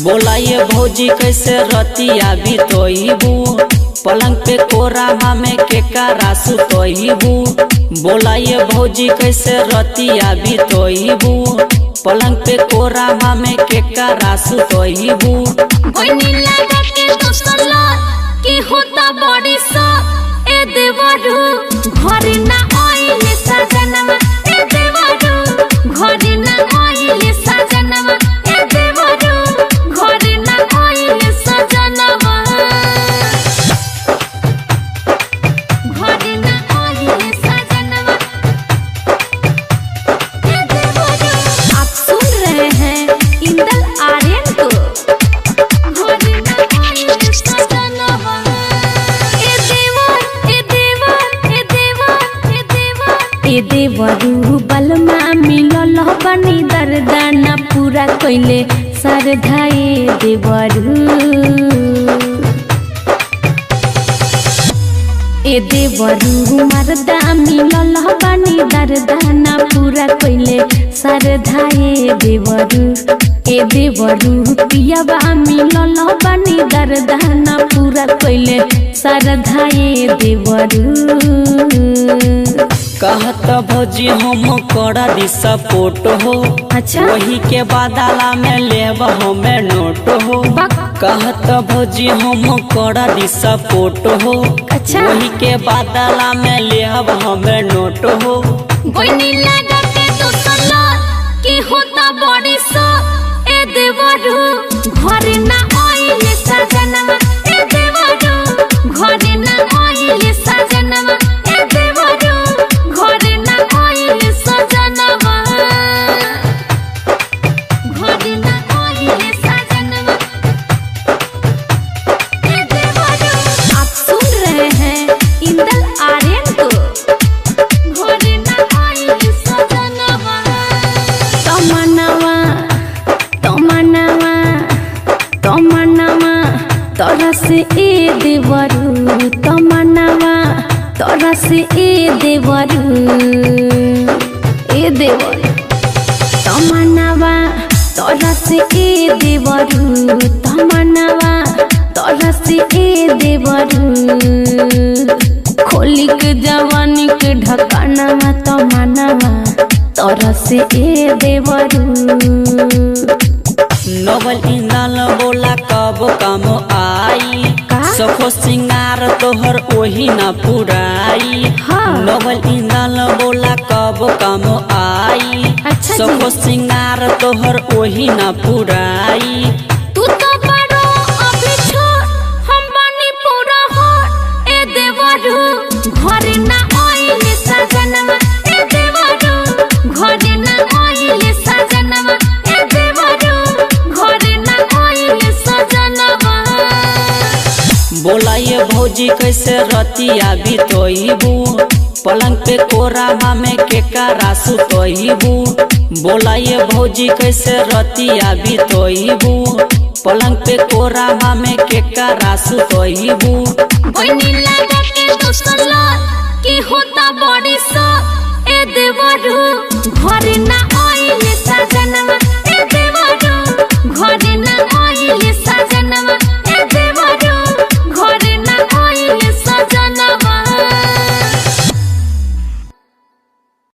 बोला ये भौजी कैसे रतिया बितोइबू, पलंग पे कोरा में के कारा सुतोइबू। बोला ये भौजी कैसे रतिया बितोइबू, पलंग पे कोरा में के कारा सुतोइबू। की होता बड़ी सा ए देवरू घर ना आइले सजनवा ए देवरू घर ना आइले सजनवा ए देवरू घर ना आइले सजनवा घर ना आइले सजनवा ए देवरू। आप सुन रहे हैं इंदल आर्यन को। ए देवरू बलमा मिलल बनी दर्दाना पूरा कइले सरधाए देवरू। ए देवरू मर्दा मिलल बनी दर्दाना पूरा कइले सरधाए देवरू। ए देवरू पियाबा मिलल बनी दर्दाना पूरा कइले सरधाए देवरू। कहत भौजी हम करा दी सपोर्ट हो, अच्छा वही के बदला में लेब हमें नोट हो। कहत भौजी हम करा दी सपोर्ट हो, अच्छा वही के बदला में लेब हमें नोट हो। गोइनी लगा के तो सला की होता बड़ी सा ए देवरू घर ना आइले सजनवा ए देवरू घर ना आइले सजनवा ए देवरू घर ना आइले सजनवा घर ना आइले सजनवा ए देवरू। आप सुन रहे हैं इंदल आर्यन को। घर ना आइले सजनवा तमन्नावा तमन्नावा तमन्नावा तोरा से ए देवरू तमन्नावा तोरा से ए देवरू ए देवर तमन्नावा तोरा से ए देवरू तमन्नावा तोरा से ए देवरू। खोली के जवानी के ढकानावा तमन्नावा तोरा से ए देवरू। नवल इंदल बोला कब काम आई, सखो सिंगार तोहर ओही न पुराई। हाँ। नवल इंदल बोला कब काम आई, अच्छा सखो सिंगार तोहर ओही न पुराई। तू तो बड़ो अभी छोड़ हम बनी पूरा हो ए देवरू घर ना आइले सजनवा ए देवरू घर ना आइले सजनवा ए देवरू घर ना आइले सजनवा। बोला ये भौजी कैसे रतिया बितोइबू, पलंग पे कोरा में के कारा सुतोइबू। बोला ये भौजी कैसे रतिया बितोइबू, पलंग पे कोरा में के कारा सुतोइबू। गोइनी लगा के तो सला की होता बड़ी सा ए देवरू घर ना आइले सजनवा